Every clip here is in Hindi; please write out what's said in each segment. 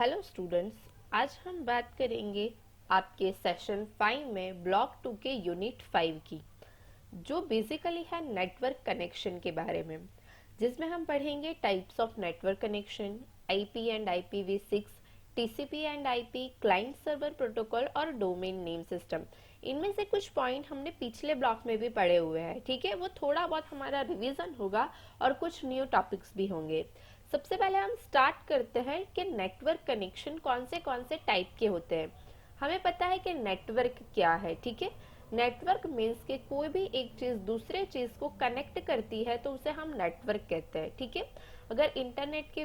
हेलो स्टूडेंट्स, आज हम बात करेंगे आपके सेशन 5 में ब्लॉक 2 के यूनिट 5 की, जो बेसिकली है नेटवर्क कनेक्शन के बारे में, जिसमें हम पढ़ेंगे types of network connection, IP and IPv6, TCP and IP, client server protocol और डोमेन नेम सिस्टम। इनमें से कुछ पॉइंट हमने पिछले ब्लॉक में भी पढ़े हुए हैं, ठीक है। वो थोड़ा बहुत हमारा रिवीजन होगा और कुछ न्यू टॉपिक्स भी होंगे। सबसे पहले हम स्टार्ट करते हैं कि नेटवर्क कनेक्शन कौन से टाइप के होते हैं। हमें पता है कि नेटवर्क क्या है, ठीक है। नेटवर्क मीन्स कि कोई भी एक चीज दूसरे चीज को कनेक्ट करती है तो उसे हम नेटवर्क कहते हैं, ठीक है। अगर इंटरनेट की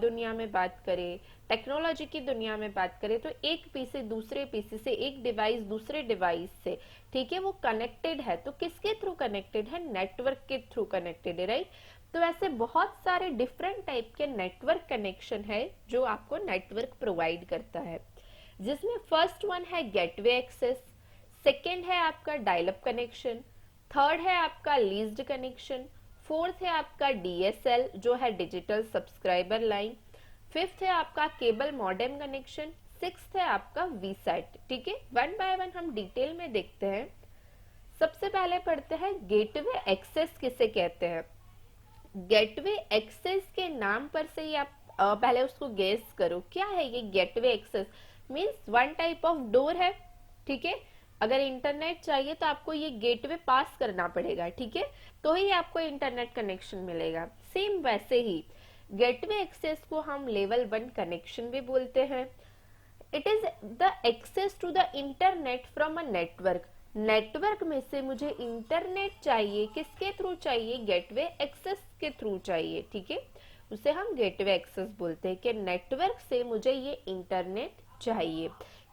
दुनिया में बात करें, टेक्नोलॉजी की दुनिया में बात करें, तो एक पीसी दूसरे पीसी से, एक डिवाइस दूसरे डिवाइस से, ठीक है, वो कनेक्टेड है। तो किसके थ्रू कनेक्टेड है? नेटवर्क के थ्रू कनेक्टेड है, राइट। तो ऐसे बहुत सारे डिफरेंट टाइप के नेटवर्क कनेक्शन है जो आपको नेटवर्क प्रोवाइड करता है, जिसमें फर्स्ट वन है गेटवे एक्सेस, सेकेंड है आपका डायल अप कनेक्शन, थर्ड है आपका लीज्ड कनेक्शन, फोर्थ है आपका DSL जो है डिजिटल सब्सक्राइबर लाइन, फिफ्थ है आपका केबल मॉडेम कनेक्शन, सिक्स्थ है आपका वीसैट, ठीक है। वन बाय वन हम डिटेल में देखते हैं। सबसे पहले पढ़ते हैं गेटवे एक्सेस किसे कहते हैं। गेटवे एक्सेस के नाम पर से ही आप पहले उसको गेस करो, क्या है ये gateway access? Means one type of door है, ठीक है। अगर इंटरनेट चाहिए तो आपको ये गेटवे पास करना पड़ेगा, ठीक है, तो ही आपको इंटरनेट कनेक्शन मिलेगा। सेम वैसे ही गेटवे एक्सेस को हम लेवल 1 कनेक्शन भी बोलते हैं। It is the access to the internet from a network. Network में से मुझे इंटरनेट चाहिए, किसके थ्रू चाहिए? गेटवे एक्सेस के थ्रू चाहिए, ठीक है। उसे हम गेटवे एक्सेस बोलते हैं कि नेटवर्क से मुझे ये इंटरनेट चाहिए।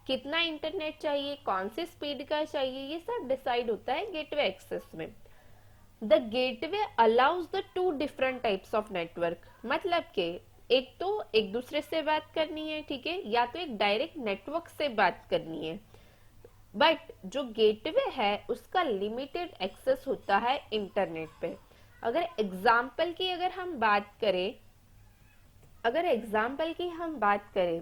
कितना इंटरनेट चाहिए, कौन सी स्पीड का चाहिए, ये सब डिसाइड होता है गेटवे एक्सेस में। The gateway allows the two different types of network, मतलब के एक तो एक दूसरे से बात करनी है, ठीक है, या तो एक डायरेक्ट नेटवर्क से बात करनी है। बट जो गेटवे है उसका लिमिटेड एक्सेस होता है इंटरनेट पे। अगर एग्जाम्पल की अगर हम बात करें,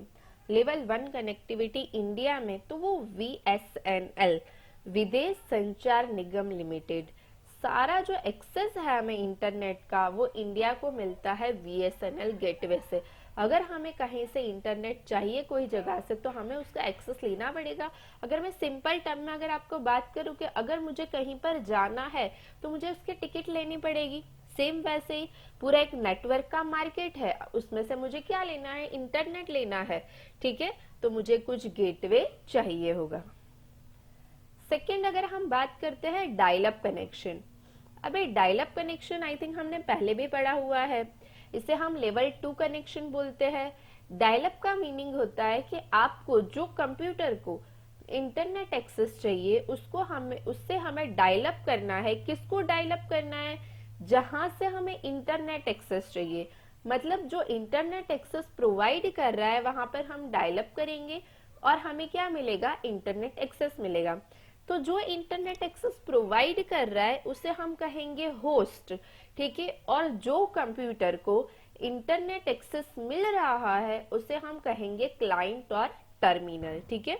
लेवल 1 कनेक्टिविटी इंडिया में, तो वो VSNL, विदेश संचार निगम लिमिटेड। सारा जो एक्सेस है हमें इंटरनेट का वो इंडिया को मिलता है VSNL गेटवे से। अगर हमें कहीं से इंटरनेट चाहिए कोई जगह से तो हमें उसका एक्सेस लेना पड़ेगा। अगर मैं सिंपल टर्म में अगर आपको बात करूं कि अगर मुझे कहीं पर जाना है तो मुझे उसकी टिकट लेनी पड़ेगी। सेम वैसे ही पूरा एक नेटवर्क का मार्केट है, उसमें से मुझे क्या लेना है? इंटरनेट लेना है, ठीक है, तो मुझे कुछ गेटवे चाहिए होगा। सेकेंड अगर हम बात करते हैं डायल अप कनेक्शन। अबे dial up connection I think हमने पहले भी पढ़ा हुआ है, इसे हम लेवल 2 कनेक्शन बोलते हैं। डायल अप का मीनिंग होता है कि आपको जो कंप्यूटर को इंटरनेट एक्सेस चाहिए उससे हमें डायल अप करना है। किसको डायल अप करना है? जहां से हमें इंटरनेट एक्सेस चाहिए, मतलब जो इंटरनेट एक्सेस प्रोवाइड कर रहा है वहां पर हम डायल अप करेंगे और हमें क्या मिलेगा? इंटरनेट एक्सेस मिलेगा। तो जो इंटरनेट एक्सेस प्रोवाइड कर रहा है उसे हम कहेंगे होस्ट, ठीक है, और जो कंप्यूटर को इंटरनेट एक्सेस मिल रहा है उसे हम कहेंगे क्लाइंट और टर्मिनल, ठीक है।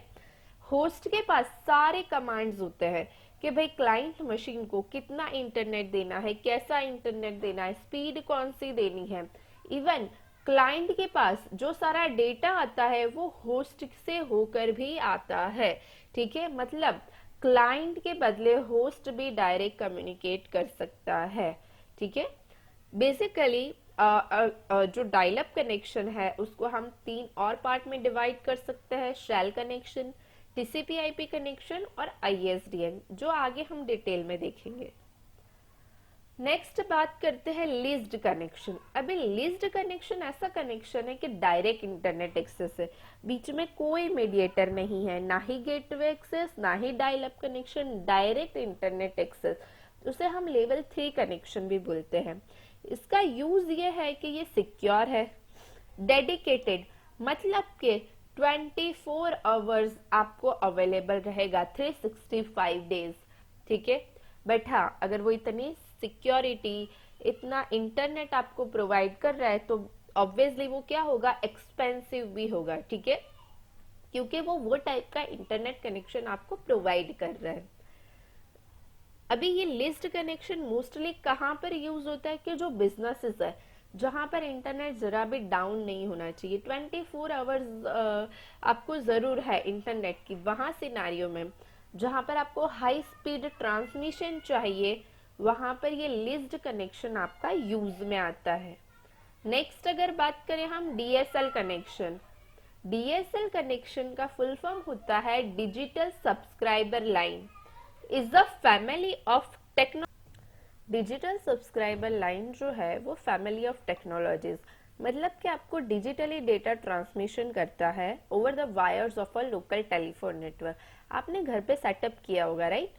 होस्ट के पास सारे कमांड्स होते हैं कि भाई क्लाइंट मशीन को कितना इंटरनेट देना है, कैसा इंटरनेट देना है, स्पीड कौन सी देनी है। इवन क्लाइंट के पास जो सारा डेटा आता है वो होस्ट से होकर भी आता है, ठीक है। मतलब क्लाइंट के बदले होस्ट भी डायरेक्ट कम्युनिकेट कर सकता है, ठीक है। बेसिकली जो डायल अप कनेक्शन है उसको हम 3 और पार्ट में डिवाइड कर सकते हैं: शेल कनेक्शन, TCP/IP कनेक्शन और ISDN, जो आगे हम डिटेल में देखेंगे। नेक्स्ट बात करते हैं लीज्ड कनेक्शन। अभी लीज्ड कनेक्शन ऐसा कनेक्शन है कि डायरेक्ट इंटरनेट एक्सेस है, बीच में कोई मीडिएटर नहीं है, ना ही गेटवे एक्सेस ना ही dial up connection, direct internet access. उसे हम लेवल 3 कनेक्शन भी बोलते हैं। इसका यूज ये है कि ये सिक्योर है, डेडिकेटेड, मतलब कि 24 आवर्स आपको अवेलेबल रहेगा, 365 डेज, ठीक है। बट हाँ, अगर वो इतनी सिक्योरिटी, इतना इंटरनेट आपको प्रोवाइड कर रहा है तो ऑब्वियसली वो क्या होगा, एक्सपेंसिव भी होगा, ठीक है, क्योंकि वो टाइप का इंटरनेट कनेक्शन आपको प्रोवाइड कर रहा है। अभी ये लिस्ट कनेक्शन मोस्टली कहाँ पर यूज होता है, कि जो बिजनेसेस है जहां पर इंटरनेट जरा भी डाउन नहीं होना चाहिए, 24 आवर्स आपको जरूर है इंटरनेट की, वहां सिनारियो में जहां पर आपको हाई स्पीड ट्रांसमिशन चाहिए, वहां पर ये लिस्ट कनेक्शन आपका यूज में आता है। नेक्स्ट अगर बात करें हम डीएसएल कनेक्शन, डीएसएल कनेक्शन का फुल फॉर्म होता है digital subscriber line, is the family of techno digital subscriber line जो है वो फैमिली ऑफ टेक्नोलॉजीज, मतलब कि आपको डिजिटली डेटा ट्रांसमिशन करता है over the wires of a local telephone network. आपने घर पे सेटअप किया होगा, राइट?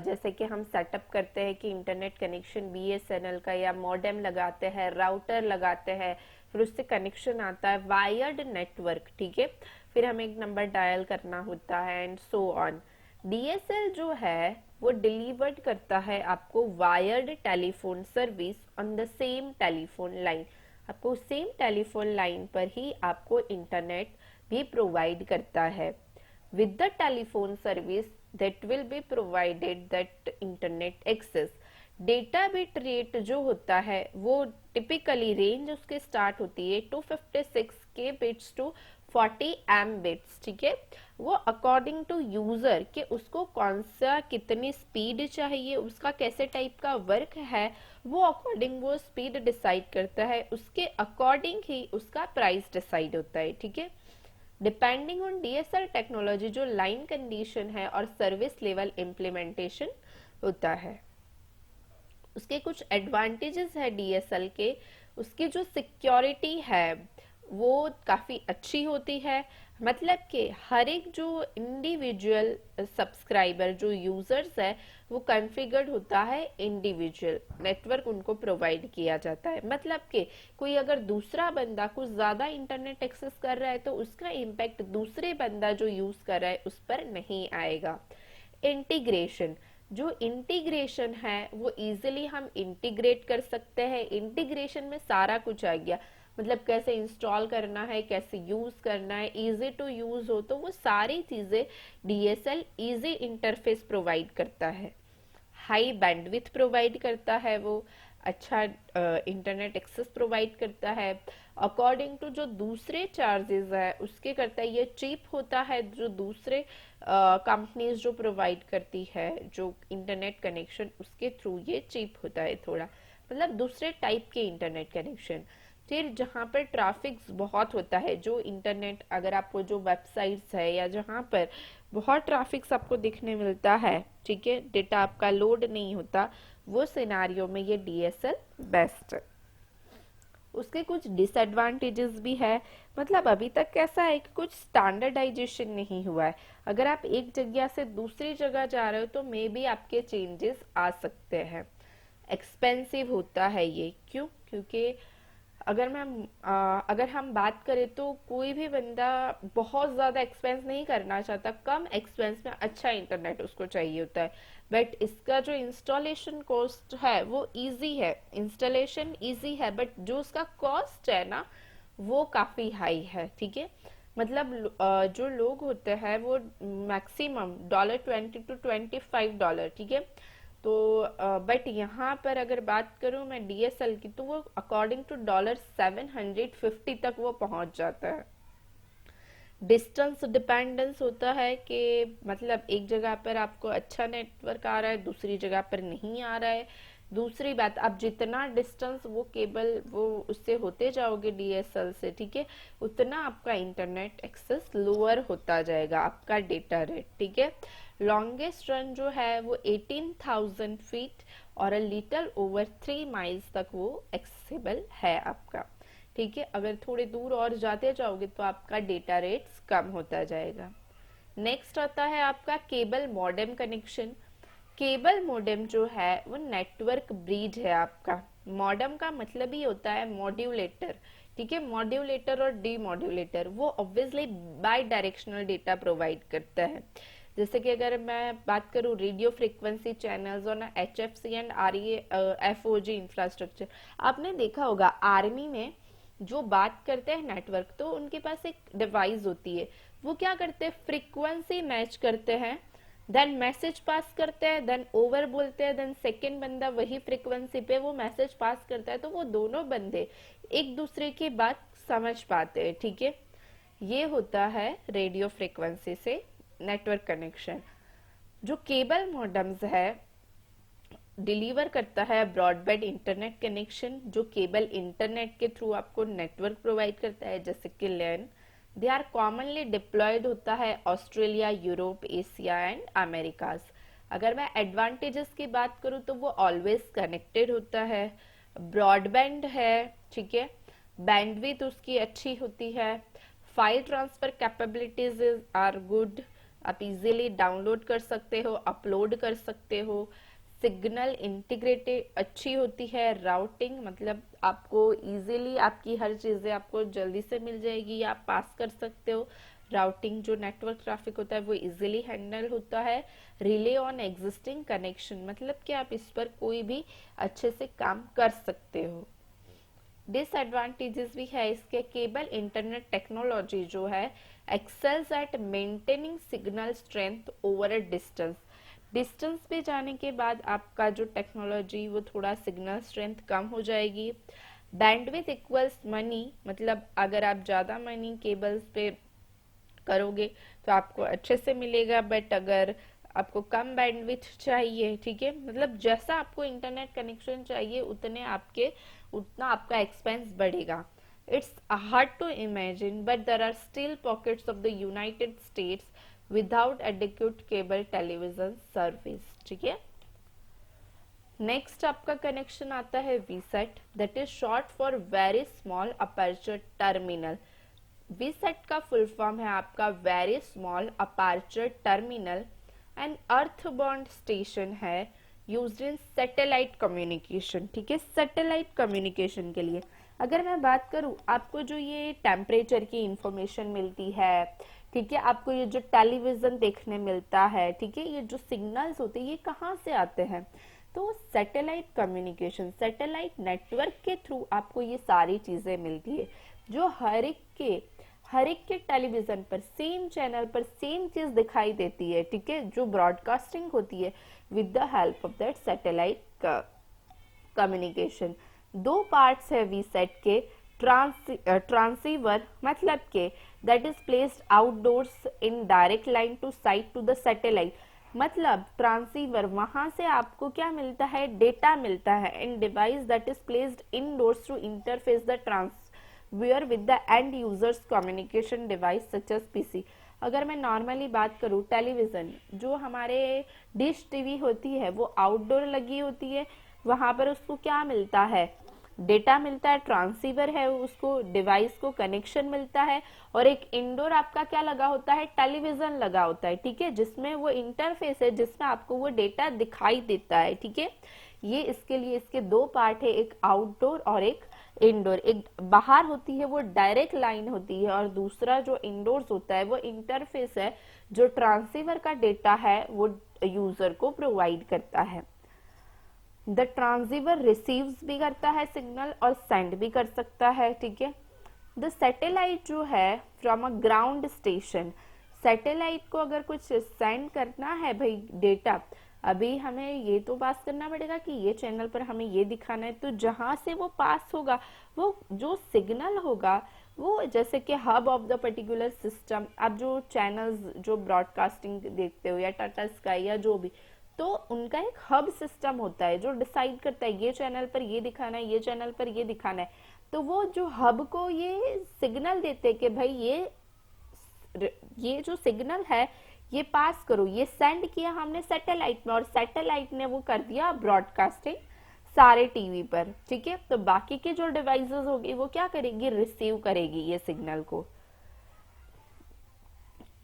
जैसे कि हम सेटअप करते हैं कि इंटरनेट कनेक्शन बीएसएनएल का, या मॉडेम लगाते हैं, राउटर लगाते हैं, फिर उससे कनेक्शन आता है वायर्ड नेटवर्क, ठीक है, फिर हमें एक नंबर डायल करना होता है एंड सो ऑन। डीएसएल जो है वो डिलीवर्ड करता है आपको wired telephone service on the same telephone line, आपको सेम टेलीफोन लाइन पर ही आपको इंटरनेट भी प्रोवाइड करता है। With the telephone service that will be provided that internet access, data bit rate जो होता है वो टिपिकली रेंज उसके स्टार्ट होती है 256 के बिट्स टू 40 एम बिट्स, ठीक है, वो अकॉर्डिंग टू यूजर कि उसको कौन सा कितनी स्पीड चाहिए, उसका कैसे टाइप का वर्क है, वो अकॉर्डिंग वो स्पीड डिसाइड करता है, उसके अकॉर्डिंग ही उसका प्राइस डिसाइड होता है, ठीक है। डिपेंडिंग ऑन डीएसएल टेक्नोलॉजी जो लाइन कंडीशन है और सर्विस लेवल इम्प्लीमेंटेशन होता है। उसके कुछ एडवांटेजेस है डीएसएल के, उसकी जो सिक्योरिटी है वो काफी अच्छी होती है, मतलब कि हर एक जो इंडिविजुअल सब्सक्राइबर जो यूजर्स है वो कॉन्फ़िगर्ड होता है इंडिविजुअल, नेटवर्क उनको प्रोवाइड किया जाता है, मतलब कि कोई अगर दूसरा बंदा कुछ ज्यादा इंटरनेट एक्सेस कर रहा है तो उसका इम्पैक्ट दूसरे बंदा जो यूज कर रहा है उस पर नहीं आएगा। इंटीग्रेशन, जो इंटीग्रेशन है वो इजीली हम इंटीग्रेट कर सकते हैं, इंटीग्रेशन में सारा कुछ आ गया, मतलब कैसे इंस्टॉल करना है, कैसे यूज करना है, इजी टू यूज हो, तो वो सारी चीजें डीएसएल इजी इंटरफेस प्रोवाइड करता है। हाई बैंडविड्थ प्रोवाइड करता है वो, अच्छा इंटरनेट एक्सेस प्रोवाइड करता है, अकॉर्डिंग टू जो दूसरे चार्जेस है उसके करता है, ये चीप होता है जो दूसरे कंपनीज जो प्रोवाइड करती है जो इंटरनेट कनेक्शन उसके थ्रू ये चीप होता है थोड़ा, मतलब दूसरे टाइप के इंटरनेट कनेक्शन। फिर जहाँ पर ट्रैफिक बहुत होता है, जो इंटरनेट अगर आपको जो वेबसाइट्स है या जहाँ पर बहुत ट्रैफिक आपको दिखने मिलता है, ठीक है, डेटा आपका लोड नहीं होता, वो सिनारियो में ये डीएसएल बेस्ट है। उसके कुछ डिसएडवांटेजेस भी है, मतलब अभी तक कैसा है कि कुछ स्टैंडर्डाइजेशन नहीं हुआ है, अगर आप एक जगह से दूसरी जगह जा रहे हो तो मे बी आपके चेंजेस आ सकते हैं। एक्सपेंसिव होता है ये, क्यों? क्योंकि अगर हम बात करें तो कोई भी बंदा बहुत ज्यादा एक्सपेंस नहीं करना चाहता, कम एक्सपेंस में अच्छा इंटरनेट उसको चाहिए होता है, बट इसका जो इंस्टॉलेशन कॉस्ट है वो इजी है, इंस्टॉलेशन इजी है, बट जो उसका कॉस्ट है ना वो काफी हाई है, ठीक है, मतलब जो लोग होते हैं वो मैक्सिमम $20 to $25, ठीक है, तो बट यहाँ पर अगर बात करूँ मैं डीएसएल की तो वो अकॉर्डिंग टू $750 तक वो पहुंच जाता है। डिस्टेंस डिपेंडेंस होता है कि मतलब एक जगह पर आपको अच्छा नेटवर्क आ रहा है, दूसरी जगह पर नहीं आ रहा है। दूसरी बात, आप जितना डिस्टेंस वो केबल वो उससे होते जाओगे डीएसएल से, ठीक है, उतना आपका इंटरनेट एक्सेस लोअर होता जाएगा, आपका डेटा रेट, ठीक है। लॉन्गेस्ट रन जो है वो 18,000 फीट और लिटल ओवर 3 माइल्स तक वो एक्सेसिबल है आपका, ठीक है। अगर थोड़े दूर और जाते जाओगे तो आपका डेटा रेट्स कम होता जाएगा। नेक्स्ट आता है आपका cable modem connection. Cable modem जो है वो नेटवर्क ब्रिज है आपका, मॉडेम का मतलब ही होता है मॉड्यूलेटर, ठीक है, मॉड्यूलेटर और डीमॉड्यूलेटर, वो obviously by directional data provide करता है। जैसे कि अगर मैं बात करूं रेडियो फ्रीक्वेंसी चैनल्स और ना HFC and REA FOG infrastructure, आपने देखा होगा आर्मी में जो बात करते हैं नेटवर्क, तो उनके पास एक डिवाइस होती है, वो क्या करते हैं, फ्रीक्वेंसी मैच करते हैं, देन मैसेज पास करते हैं, देन ओवर बोलते हैं, देन सेकेंड बंदा वही फ्रीक्वेंसी पे वो मैसेज पास करता है, तो वो दोनों बंदे एक दूसरे की बात समझ पाते हैं, ठीक है। ये होता है रेडियो फ्रीक्वेंसी से नेटवर्क कनेक्शन। जो केबल मॉडेम्स है डिलीवर करता है ब्रॉडबैंड इंटरनेट कनेक्शन, जो केबल इंटरनेट के थ्रू आपको नेटवर्क प्रोवाइड करता है, जैसे कि LAN. They are commonly deployed होता है Australia, Europe, Asia and Americas. अगर मैं एडवांटेजेस की बात करूँ तो वो ऑलवेज कनेक्टेड होता है, ब्रॉडबैंड है, ठीक है, बैंडविड्थ उसकी अच्छी होती है, file transfer capabilities are good, आप इजीली डाउनलोड कर सकते हो, अपलोड कर सकते हो, सिग्नल इंटीग्रेटेड अच्छी होती है, राउटिंग मतलब आपको इजीली आपकी हर चीज़ें आपको जल्दी से मिल जाएगी या आप पास कर सकते हो, राउटिंग जो नेटवर्क ट्रैफिक होता है वो इजीली हैंडल होता है, रिले ऑन एग्जिस्टिंग कनेक्शन मतलब कि आप इस पर कोई भी अच्छे से काम कर सकते हो। डिसएडवांटेजेस भी है इसके, केबल इंटरनेट टेक्नोलॉजी जो है excels at maintaining signal strength over a distance. Distance पे जाने के बाद आपका जो टेक्नोलॉजी वो थोड़ा सिग्नल स्ट्रेंथ कम हो जाएगी। बैंडविड्थ इक्वल्स मनी, मतलब अगर आप ज़्यादा मनी केबल्स पे करोगे तो आपको अच्छे से मिलेगा, बट अगर आपको कम बैंडविड्थ चाहिए, ठीक है, मतलब जैसा आपको इंटरनेट कनेक्शन चाहिए उतना आपका एक्सपेंस बढ़ेगा। It's hard to imagine but there are still pockets of the United States without adequate cable television service, ठीक है। नेक्स्ट आपका कनेक्शन आता है VSAT, that is short for very small aperture terminal. VSAT का फुल फॉर्म है आपका very small aperture terminal and earthbound station is used in satellite communication, ठीक है, सैटेलाइट कम्युनिकेशन के लिए। अगर मैं बात करूं, आपको जो ये टेम्परेचर की इंफॉर्मेशन मिलती है, ठीक है, आपको ये जो टेलीविजन देखने मिलता है, ठीक है, ये जो सिग्नल्स होते हैं ये कहाँ से आते हैं, तो सैटेलाइट कम्युनिकेशन, सैटेलाइट नेटवर्क के थ्रू आपको ये सारी चीजें मिलती है, जो हर एक के टेलीविजन पर सेम चैनल पर सेम चीज दिखाई देती है, ठीक है, जो ब्रॉडकास्टिंग होती है with the help of that satellite communication. दो पार्ट्स है वीसेट के, ट्रांसीवर मतलब के that is placed outdoors in direct line to sight to the satellite, मतलब ट्रांसीवर वहां से आपको क्या मिलता है, डेटा मिलता है, and device that is placed indoors to interface the transceiver with the end users communication device such as PC. अगर मैं नॉर्मली बात करूँ, टेलीविजन जो हमारे डिश टीवी होती है वो आउटडोर लगी होती है, वहां पर उसको क्या मिलता है, डेटा मिलता है, ट्रांसीवर है, उसको डिवाइस को कनेक्शन मिलता है, और एक इंडोर आपका क्या लगा होता है, टेलीविजन लगा होता है, ठीक है, जिसमें वो इंटरफेस है जिसमें आपको वो डेटा दिखाई देता है, ठीक है। ये इसके लिए इसके दो पार्ट है, एक आउटडोर और एक इंडोर। एक बाहर होती है वो डायरेक्ट लाइन होती है, और दूसरा जो इंडोर्स होता है वो इंटरफेस है जो ट्रांसीवर का डेटा है वो यूजर को प्रोवाइड करता है। द ट्रांसीवर रिसीव्स भी करता है सिग्नल और सेंड भी कर सकता है, ठीक है। द सैटेलाइट जो है from a ground station, satellite को अगर कुछ सेंड करना है भाई डेटा, अभी हमें ये तो पास करना पड़ेगा कि ये चैनल पर हमें ये दिखाना है, तो जहां से वो पास होगा वो जो सिग्नल होगा वो जैसे कि hub of the particular system, आप जो चैनल्स जो ब्रॉडकास्टिंग देखते हो या टाटा स्काई या जो भी, तो उनका एक हब सिस्टम होता है जो डिसाइड करता है ये चैनल पर ये दिखाना है, ये चैनल पर ये दिखाना है, तो वो जो हब को ये सिग्नल देते हैं कि भाई ये जो सिग्नल है ये पास करो, ये सेंड किया हमने सैटेलाइट में और सैटेलाइट ने वो कर दिया ब्रॉडकास्टिंग सारे टीवी पर, ठीक है। तो बाकी के जो डिवाइसेस होगी वो क्या करेगी, रिसीव करेगी ये सिग्नल को।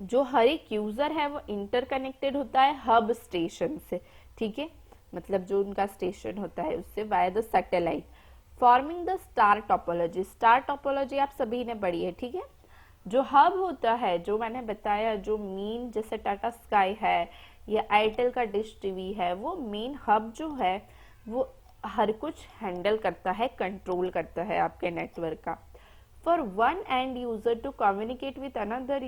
जो हर एक यूजर है वो इंटरकनेक्टेड होता है हब स्टेशन से, ठीक है, मतलब जो उनका स्टेशन होता है उससे via the satellite, forming the star topology. Star topology आप सभी ने पढ़ी है, ठीक है। जो हब होता है, जो मैंने बताया, जो मेन जैसे टाटा स्काई है या एयरटेल का डिश टीवी है, वो मेन हब जो है वो हर कुछ हैंडल करता है, कंट्रोल करता है आपके नेटवर्क का। For one end user to communicate with another,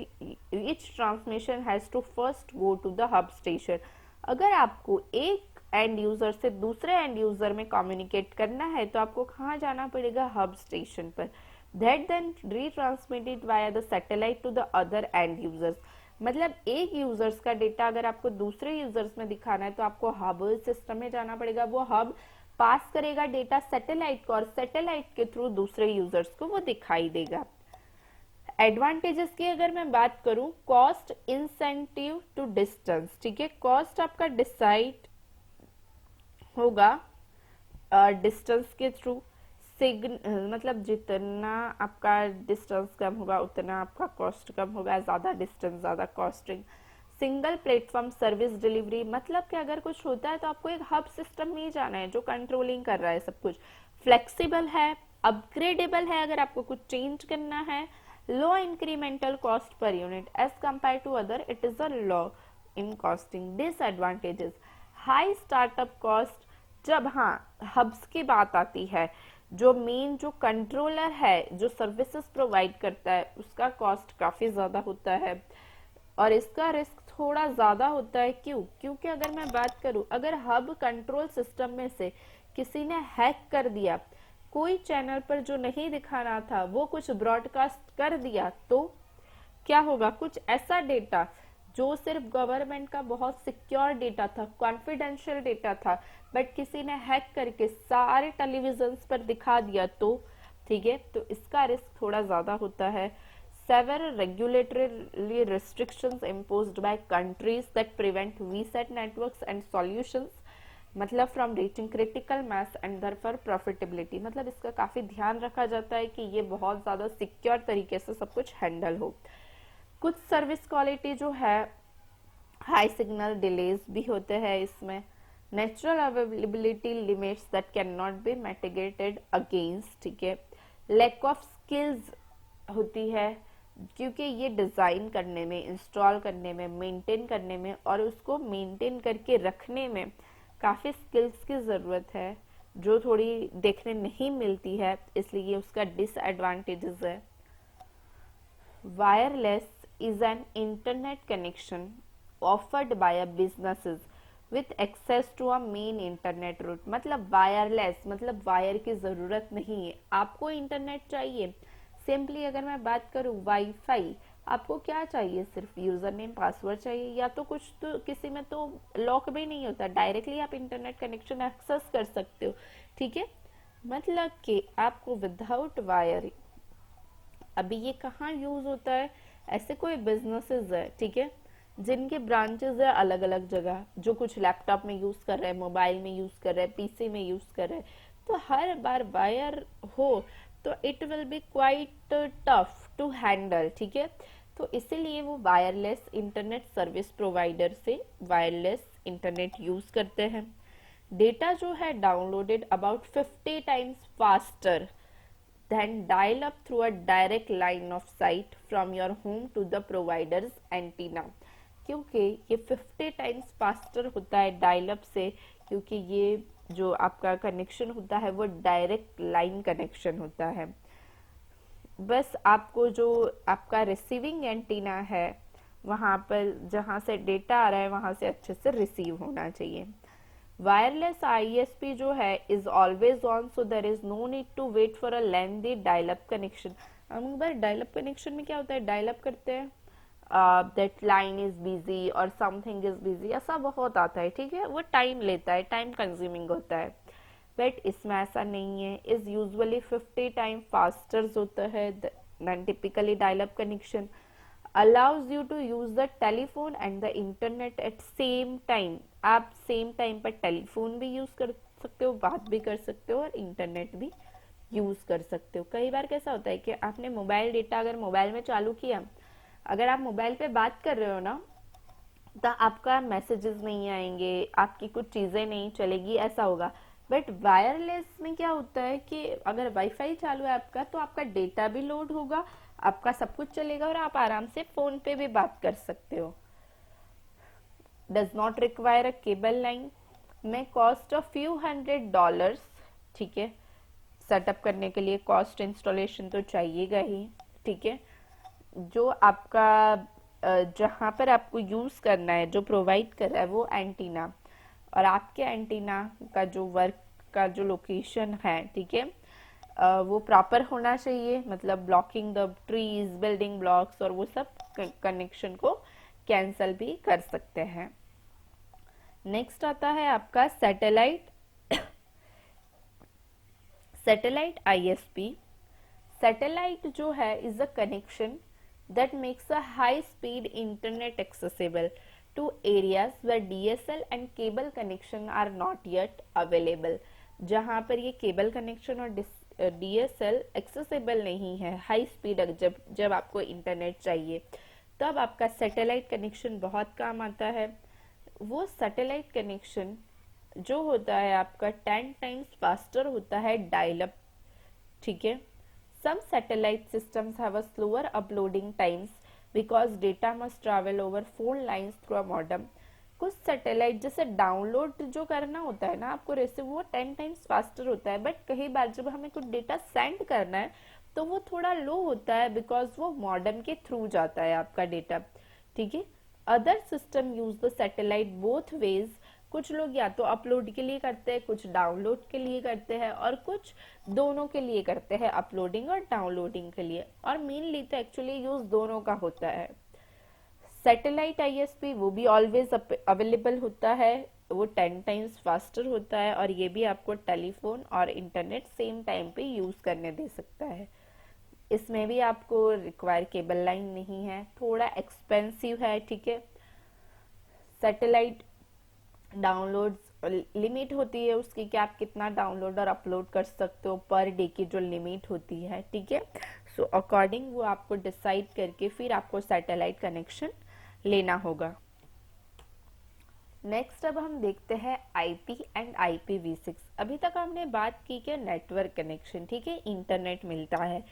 each transmission has to first go to the hub station. अगर आपको एक एंड यूजर से दूसरे एंड यूजर में कम्युनिकेट करना है तो आपको कहाँ जाना पड़ेगा? हब स्टेशन पर. That then retransmitted via the satellite to the other end users. मतलब एक यूजर्स का डेटा अगर आपको दूसरे यूजर्स में दिखाना है तो आपको हब सिस्टम में जाना पड़ेगा. वो हब पास करेगा डेटा सैटेलाइट को और सैटेलाइट के थ्रू दूसरे यूजर्स को वो दिखाई देगा. एडवांटेजेस की अगर मैं बात करूं, कॉस्ट इंसेंटिव टू डिस्टेंस. ठीक है, कॉस्ट आपका डिसाइड होगा डिस्टेंस के थ्रू. मतलब जितना आपका डिस्टेंस कम होगा उतना आपका कॉस्ट कम होगा. ज्यादा डिस्टेंस ज्यादा costing. Single platform service delivery, मतलब कि अगर कुछ होता है तो आपको एक हब सिस्टम में ही जाना है जो कंट्रोलिंग कर रहा है सब कुछ. फ्लेक्सिबल है, अपग्रेडेबल है अगर आपको कुछ चेंज करना है. Low incremental cost per unit as compare to other, it is a low in costing. Disadvantages, high startup cost. जब हब्स की बात आती है, जो मेन जो कंट्रोलर है जो सर्विसेज प्रोवाइड करता है उसका कॉस्ट काफी ज्यादा होता है और इसका रिस्क थोड़ा ज्यादा होता है. क्यों? क्योंकि अगर मैं बात करूं, अगर हब कंट्रोल सिस्टम में से किसी ने हैक कर दिया, कोई चैनल पर जो नहीं दिखाना था वो कुछ ब्रॉडकास्ट कर दिया, तो क्या होगा? कुछ ऐसा डेटा जो सिर्फ गवर्नमेंट का बहुत सिक्योर डेटा था, कॉन्फिडेंशियल डेटा था, बट किसी ने हैक करके सारे टेलीविजन पर दिखा दिया, तो ठीक है, तो इसका रिस्क थोड़ा ज्यादा होता है. Several regulatory restrictions imposed by countries that prevent VSAT networks and solutions, मतलब from reaching critical mass and therefore profitability. मतलब इसका काफी ध्यान रखा जाता है कि ये बहुत ज्यादा सिक्योर तरीके से सब कुछ हैंडल हो. कुछ सर्विस क्वालिटी जो है, हाई सिग्नल डिलेज भी होते हैं इसमें. Natural availability limits that can not be mitigated against. ठीक है, लैक ऑफ स्किल्स होती है क्योंकि ये डिजाइन करने में, इंस्टॉल करने में, मेंटेन करने में और उसको मेंटेन करके रखने में काफी स्किल्स की जरूरत है जो थोड़ी देखने नहीं मिलती है, इसलिए उसका डिसएडवांटेजेस है. Wireless is an internet connection offered by a businesses with access to a main internet route. मतलब वायरलेस मतलब वायर की जरूरत नहीं है, आपको इंटरनेट चाहिए. सिंपली अगर मैं बात करूं, वाईफाई आपको क्या चाहिए? सिर्फ यूजर नेम पासवर्ड चाहिए, या तो कुछ तो किसी में तो लॉक भी नहीं होता, डायरेक्टली आप इंटरनेट कनेक्शन एक्सेस कर सकते हो. ठीक है, मतलब कि आपको विदाउट वायर. अभी ये कहाँ यूज होता है? ऐसे कोई बिजनेसेस है, ठीक है, जिनके ब्रांचेस है अलग अलग जगह, जो कुछ लैपटॉप में यूज कर रहे हैं, मोबाइल में यूज कर रहे हैं, पीसी में यूज कर रहे हैं, तो हर बार वायर हो तो it will be quite tough to handle. ठीक है, तो इसीलिए वो वायरलेस इंटरनेट सर्विस प्रोवाइडर से वायरलेस इंटरनेट यूज करते हैं. डेटा जो है downloaded about 50 times faster then dial up through a direct line of sight from your home to the provider's antenna. क्योंकि ये 50 टाइम्स फास्टर होता है डायल अप से, क्योंकि ये जो आपका कनेक्शन होता है वो डायरेक्ट लाइन कनेक्शन होता है. बस आपको जो आपका रिसीविंग एंटीना है वहां पर जहां से डेटा आ रहा है वहां से अच्छे से रिसीव होना चाहिए. वायरलेस ISP जो है is always on, so there is no need to wait for a lengthy dial-up connection. हम बार dial-up connection में क्या होता है, dial-up करते हैं, that line is busy और something is busy, ऐसा बहुत आता है. ठीक है, वो टाइम लेता है, टाइम कंज्यूमिंग होता है, बट इसमें ऐसा नहीं है. is usually 50 टाइम फास्टर होता है than typically dial-up connection. allows you to use the telephone and the internet at same time. आप सेम टाइम पर टेलीफोन भी यूज कर सकते हो, बात भी कर सकते हो और इंटरनेट भी यूज कर सकते हो. कई बार कैसा होता है कि आपने मोबाइल डेटा अगर मोबाइल में चालू किया, अगर आप मोबाइल पे बात कर रहे हो ना, तो आपका मैसेजेस नहीं आएंगे, आपकी कुछ चीजें नहीं चलेगी, ऐसा होगा. बट वायरलेस में क्या होता है कि अगर वाईफाई चालू है आपका तो आपका डेटा भी लोड होगा, आपका सब कुछ चलेगा और आप आराम से फोन पे भी बात कर सकते हो. Does not require a cable line, में कॉस्ट ऑफ few $100. ठीक है, सेटअप करने के लिए कॉस्ट इंस्टॉलेशन तो चाहिएगा ही, ठीक है। जो आपका जहाँ पर आपको यूज़ करना है, जो प्रोवाइड कर रहा है वो एंटीना, और आपके एंटीना का जो वर्क का जो लोकेशन है, ठीक है, वो प्रॉपर होना चाहिए, मतलब blocking the trees, building blocks, और वो सब कनेक्शन को कैंसल भी कर सकते हैं। नेक्स्ट आता है आपका सैटेलाइट सैटेलाइट आईएसपी। सैटेलाइट जो है is a connection that makes a high speed internet accessible to areas where DSL and cable connection are not yet available। जहाँ पर ये केबल कनेक्शन और DSL एक्सेसिबल नहीं है, हाई स्पीड जब आपको इंटरनेट चाहिए तब आपका सैटेलाइट कनेक्शन बहुत काम आता है। वो सैटेलाइट कनेक्शन जो होता है आपका 10 टाइम्स फास्टर होता है डायल अप, ठीक है। Some satellite systems have a slower uploading times because data must travel over phone lines through a modem। कुछ सैटेलाइट जैसे डाउनलोड जो करना होता है ना आपको रिसीव, वो 10 टाइम्स फास्टर होता है, बट कई बार जब हमें कुछ डेटा सेंड करना है तो वो थोड़ा लो होता है बिकॉज वो मॉडेम के थ्रू जाता है आपका डेटा, ठीक है। Other system use the satellite both ways. कुछ लोग या तो अपलोड के लिए करते हैं, कुछ डाउनलोड के लिए करते हैं, और कुछ दोनों के लिए करते हैं, अपलोडिंग और डाउनलोडिंग के लिए, और मेनली तो एक्चुअली यूज दोनों का होता है। सैटेलाइट आईएसपी वो भी ऑलवेज अवेलेबल होता है, वो 10 टाइम्स फास्टर होता है, और ये भी आपको टेलीफोन और इंटरनेट सेम टाइम पे यूज करने दे सकता है। इसमें भी आपको रिक्वायर केबल लाइन नहीं है, थोड़ा एक्सपेंसिव है, ठीक है। सैटेलाइट डाउनलोड्स लिमिट होती है उसकी कि आप कितना डाउनलोड और अपलोड कर सकते हो, पर डे की जो लिमिट होती है, ठीक है। सो अकॉर्डिंग वो आपको डिसाइड करके फिर आपको सैटेलाइट कनेक्शन लेना होगा। नेक्स्ट अब हम देखते हैं आईपी एंड IPv6। अभी तक हमने बात की कि नेटवर्क कनेक्शन, ठीक है, इंटरनेट मिलता है,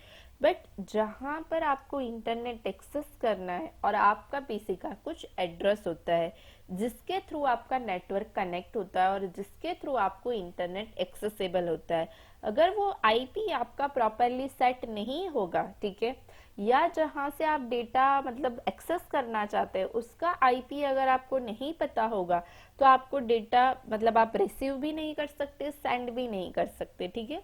बट जहाँ पर आपको इंटरनेट एक्सेस करना है और आपका पीसी का कुछ एड्रेस होता है जिसके थ्रू आपका नेटवर्क कनेक्ट होता है और जिसके थ्रू आपको इंटरनेट एक्सेसिबल होता है, अगर वो आईपी आपका प्रॉपरली सेट नहीं होगा, ठीक है, या जहां से आप डेटा मतलब एक्सेस करना चाहते हैं उसका आईपी अगर आपको नहीं पता होगा तो आपको डेटा मतलब आप रिसीव भी नहीं कर सकते, सेंड भी नहीं कर सकते, ठीक है।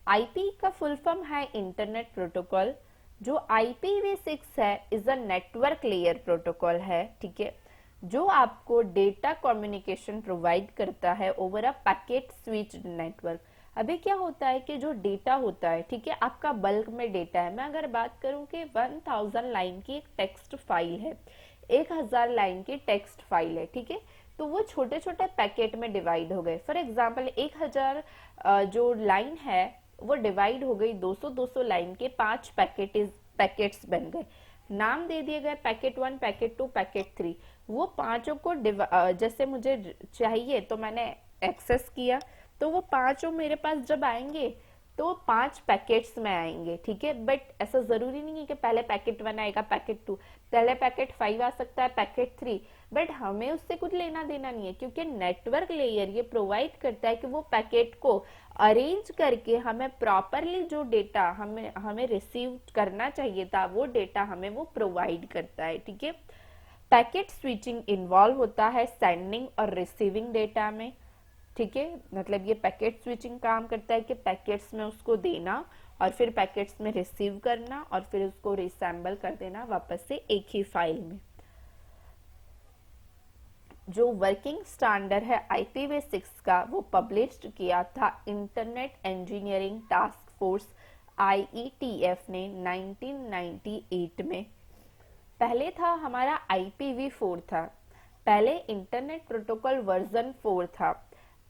आईपी का फुल फॉर्म है इंटरनेट प्रोटोकॉल। जो IPv6 है is a network layer protocol है, ठीक है, जो आपको डेटा कम्युनिकेशन प्रोवाइड करता है over a packet switched network. अभी क्या होता है कि जो डेटा होता है, ठीक है, आपका बल्क में डेटा है। मैं अगर बात करूं कि 1000 लाइन की एक टेक्स्ट फाइल है, 1000 लाइन की टेक्स्ट फाइल है, ठीक है, तो वो छोटे छोटे पैकेट में डिवाइड हो गए। फॉर एग्जाम्पल 1000 जो लाइन है वो डिवाइड हो गई 200 लाइन के 5 पैकेट्स बन गए, नाम दे दिए गए पैकेट 1, पैकेट 2, पैकेट 3। वो पांचों को जैसे मुझे चाहिए तो मैंने एक्सेस किया, तो वो पांचों मेरे पास जब आएंगे तो 5 पैकेट्स में आएंगे, ठीक है। बट ऐसा जरूरी नहीं है कि पहले पैकेट 1 आएगा, पैकेट 2, पहले पैकेट 5 आ सकता है, पैकेट 3, बट हमें उससे कुछ लेना देना नहीं है, क्योंकि नेटवर्क लेयर ये प्रोवाइड करता है कि वो पैकेट को अरेंज करके हमें प्रॉपरली जो डेटा हमें रिसीव करना चाहिए था वो डेटा हमें वो प्रोवाइड करता है, ठीक है। पैकेट स्विचिंग इन्वॉल्व होता है सेंडिंग और रिसीविंग डेटा में, ठीक है, मतलब ये पैकेट स्विचिंग काम करता है कि पैकेट्स में उसको देना और फिर पैकेट्स में रिसीव करना और फिर उसको रिसेंबल कर देना वापस से एक ही फाइल में। जो वर्किंग स्टैंडर्ड है IPv6 का वो पब्लिश्ड किया था internet engineering task force IETF ने 1998 में। पहले था हमारा IPv4 था, पहले इंटरनेट प्रोटोकॉल वर्जन 4 था,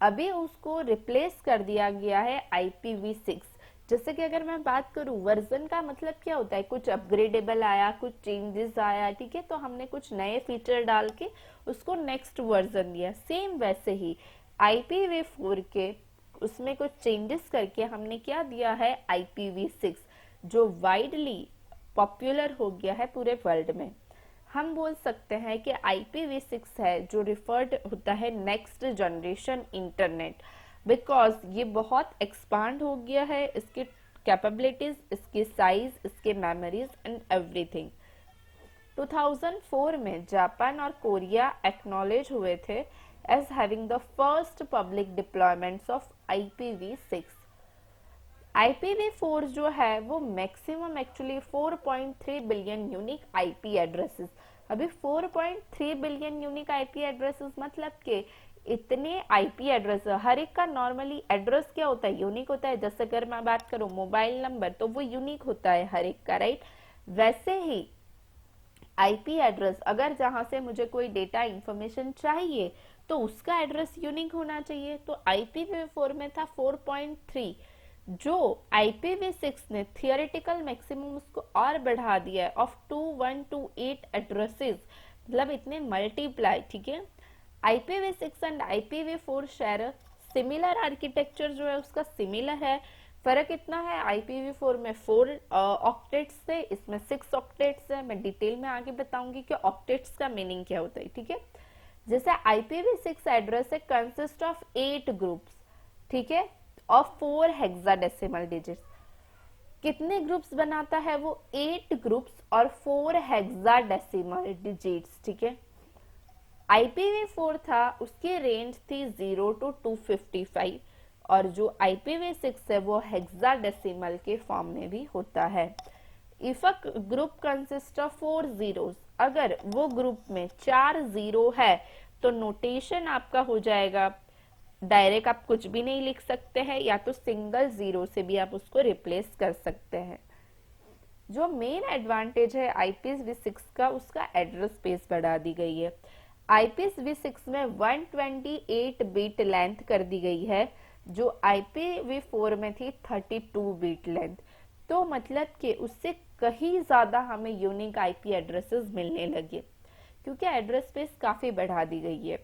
अभी उसको रिप्लेस कर दिया गया है IPv6। जैसे कि अगर मैं बात करूं वर्जन का मतलब क्या होता है, कुछ अपग्रेडेबल आया, कुछ चेंजेस आया, ठीक है, तो हमने कुछ नए फीचर डाल के उसको नेक्स्ट वर्जन दिया। सेम वैसे ही IPv4 के उसमें कुछ चेंजेस करके हमने क्या दिया है IPv6, जो वाइडली पॉपुलर हो गया है पूरे वर्ल्ड में। हम बोल सकते हैं कि IPv6 है जो रिफर्ड होता है नेक्स्ट जनरेशन इंटरनेट। बिकॉज ये बहुत एक्सपांड हो गया है, इसकी कैपेबिलिटीज, इसकी साइज, इसके मेमोरीज एंड एवरीथिंग। 2004 में जापान और कोरिया एक्नॉलेज हुए थे as having the first public deployments of IPv6। IPv4 जो है वो maximum actually 4.3 billion unique IP addresses. अभी 4.3 बिलियन यूनिक आईपी एड्रेसेस मतलब कि इतने आईपी एड्रेस, हर एक का नॉर्मली एड्रेस क्या होता है, यूनिक होता है। जैसे अगर मैं बात करूं मोबाइल नंबर, तो वो यूनिक होता है हर एक का, राइट। वैसे ही आईपी एड्रेस, अगर जहां से मुझे कोई डेटा इंफॉर्मेशन चाहिए तो उसका एड्रेस यूनिक होना चाहिए। तो IPv4 में था 4.3, जो IPv6 ने थियोरेटिकल मैक्सिमम उसको और बढ़ा दिया है ऑफ 2128 एड्रेसेस, मतलब इतने मल्टीप्लाई, ठीक है। IPv6 and IPv4 share similar architecture, जो है उसका सिमिलर है। फर्क इतना है, IPv4 में 4 ऑक्टेट्स थे, इसमें 6 ऑक्टेट्स है। मैं डिटेल में आगे बताऊंगी कि ऑक्टेट्स का मीनिंग क्या होता है, ठीक है। जैसे IPv6 एड्रेस है कंसिस्ट ऑफ 8 ग्रुप्स, ठीक है, और 4 हेक्साडेसिमल डिजिट्स। कितने ग्रुप्स बनाता है वो? 8 ग्रुप्स और 4 हेक्साडेसिमल डिजिट्स, ठीक है। IPv4 था, उसकी रेंज थी 0 to 255, और जो IPv6 है वो हेक्साडेसिमल के फॉर्म में भी होता है। If a group consist of 4 zeros, अगर वो ग्रुप में 4 जीरो है तो नोटेशन आपका हो जाएगा डायरेक्ट, आप कुछ भी नहीं लिख सकते हैं, या तो सिंगल जीरो से भी आप उसको रिप्लेस कर सकते हैं। जो मेन एडवांटेज है IPv6 का, उसका एड्रेस स्पेस बढ़ा दी गई है। IPv6 में 128 बिट लेंथ कर दी गई है, जो IPv4 में थी 32 बिट लेंथ। तो मतलब कि उससे कहीं ज्यादा हमें यूनिक आईपी एड्रेसेस मिलने लगे, क्योंकि एड्रेस स्पेस काफी बढ़ा दी गई है।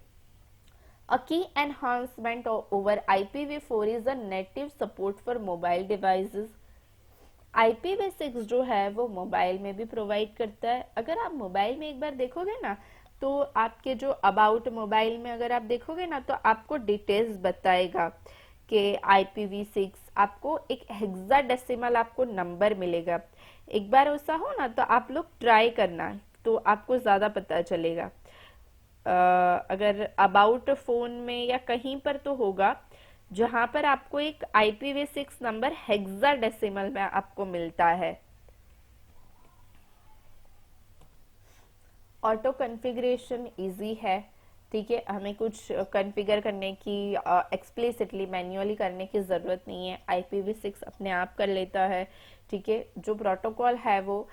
A key enhancement over IPv4 is a native support for mobile devices. IPv6 जो है वो मोबाइल में भी प्रोवाइड करता है। अगर आप मोबाइल में एक बार देखोगे ना, तो आपके जो अबाउट मोबाइल में अगर आप देखोगे ना, तो आपको डिटेल्स बताएगा कि IPv6 आपको एक हेक्साडेसिमल आपको नंबर मिलेगा। एक बार ऐसा हो ना तो आप लोग ट्राई करना, तो आपको ज्यादा पता चलेगा। अगर अबाउट फोन में या कहीं पर तो होगा, जहां पर आपको एक IPv6 नंबर हेक्साडेसिमल में आपको मिलता है। ऑटो कॉन्फ़िगरेशन इजी है, ठीक है। हमें कुछ कॉन्फ़िगर करने की, एक्सप्लिसिटली मैन्युअली करने की ज़रूरत नहीं है, IPv6 अपने आप कर लेता है, ठीक है। जो प्रोटोकॉल है वो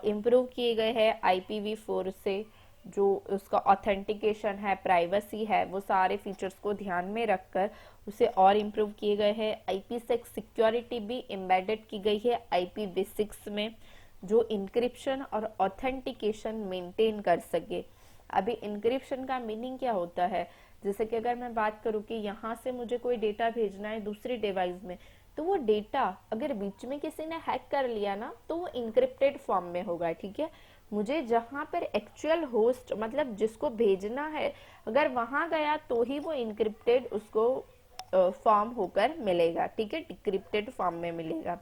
इम्प्रूव किए गए हैं IPv4 से। जो उसका ऑथेंटिकेशन है, प्राइवेसी है, वो सारे फीचर्स को ध्यान में रखकर उसे और इम्प्रूव किए गए हैं। IPsec सिक्योरिटी भी एम्बेडेड की गई है IPv6 में, जो इंक्रिप्शन और ऑथेंटिकेशन मेंटेन कर सके। अभी इंक्रिप्शन का मीनिंग क्या होता है? जैसे कि अगर मैं बात करूं कि यहाँ से मुझे कोई डेटा भेजना है दूसरी डिवाइस में, तो वो डेटा अगर बीच में किसी ने हैक कर लिया ना, तो वो इंक्रिप्टेड फॉर्म में होगा, ठीक है। मुझे जहां पर एक्चुअल होस्ट, मतलब जिसको भेजना है, अगर वहां गया तो ही वो इंक्रिप्टेड उसको फॉर्म होकर मिलेगा, ठीक है, डिक्रिप्टेड फॉर्म में मिलेगा।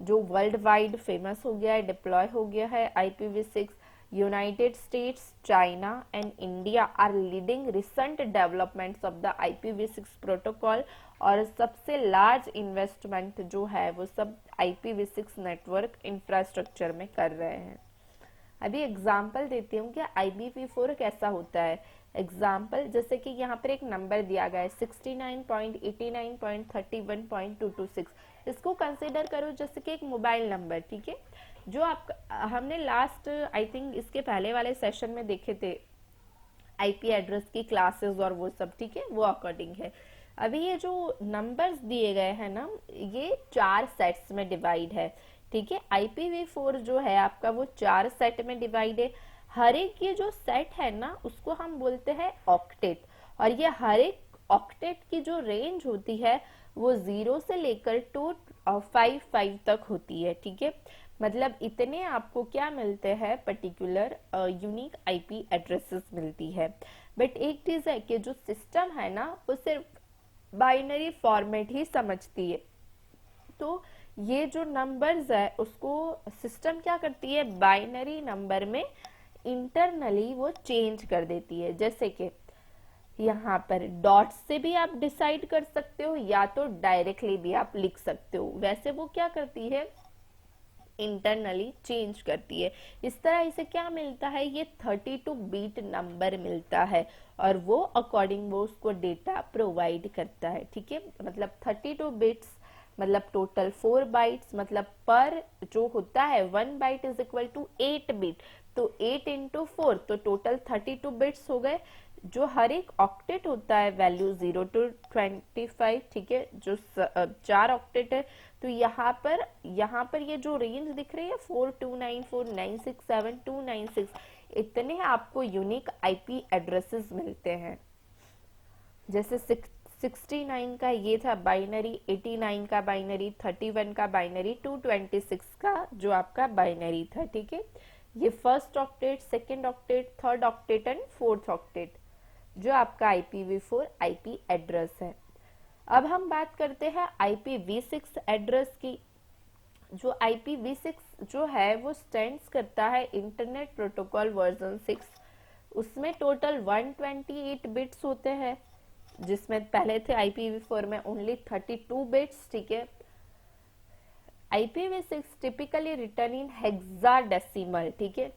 जो वर्ल्ड वाइड फेमस हो गया है, डिप्लॉय हो गया है IPv6। United States, China and India are leading recent developments of the IPv6 protocol, और सबसे लार्ज इन्वेस्टमेंट जो है वो सब IPv6 नेटवर्क इंफ्रास्ट्रक्चर में कर रहे हैं। अभी एग्जाम्पल देती हूँ कि IPv4 कैसा होता है। एग्जाम्पल, जैसे कि यहाँ पर एक नंबर दिया गया है 69.89.31.226। इसको कंसिडर करो जैसे कि एक मोबाइल नंबर, ठीक है, जो आप हमने लास्ट आई थिंक इसके पहले वाले सेशन में देखे थे, आईपी एड्रेस की क्लासेस और वो सब, ठीक है, वो अकॉर्डिंग है। अभी ये जो नंबर्स दिए गए हैं ना, ये 4 सेट्स में डिवाइड है, ठीक है। IPv4 जो है आपका वो 4 सेट में डिवाइड है। हर एक ये जो सेट है ना, उसको हम बोलते हैं ऑक्टेट, और ये हर एक ऑक्टेट की जो रेंज होती है वो 0 से लेकर 255 तक होती है, ठीक है। मतलब इतने आपको क्या मिलते हैं, पर्टिकुलर यूनिक आईपी एड्रेसेस मिलती है। बट एक चीज है कि जो सिस्टम है ना, वो सिर्फ बाइनरी फॉर्मेट ही समझती है। तो ये जो नंबर्स है उसको सिस्टम क्या करती है, बाइनरी नंबर में इंटरनली वो चेंज कर देती है। जैसे कि यहाँ पर डॉट से भी आप डिसाइड कर सकते हो या तो डायरेक्टली भी आप लिख सकते हो। वैसे वो क्या करती है, इंटरनली चेंज करती है। इस तरह इसे क्या मिलता है, ये 32 बीट नंबर मिलता है और वो अकॉर्डिंग वो उसको डेटा प्रोवाइड करता है। ठीक है, मतलब 32 बिट्स मतलब टोटल 4 बाइट्स, मतलब पर जो होता है 1 byte is equal to 8 bit, तो 8 इंटू 4 तो टोटल 32 बिट्स हो गए। जो हर एक ऑक्टेट होता है वैल्यू 0 टू 25, ठीक है, जो 4 ऑक्टेट है। तो यहाँ पर ये जो रेंज दिख रही है 4294967296, इतने आपको यूनिक आईपी एड्रेसेस मिलते हैं। जैसे 69 का ये था बाइनरी, 89 का बाइनरी, 31 का बाइनरी, 226 का जो आपका बाइनरी था। ठीक है, ये first octet, second octet, third octet and fourth octet जो आपका IPv4 आईपी एड्रेस है। अब हम बात करते हैं IPv6 एड्रेस की। जो IPv6 जो है वो स्टैंड्स करता है इंटरनेट प्रोटोकॉल वर्जन 6। उसमें टोटल 128 बिट्स होते हैं, जिसमें पहले थे IPv4 में ओनली 32 बिट्स। ठीक है, IPv6 टिपिकली रिटर्न इन हेक्साडेसिमल। ठीक है,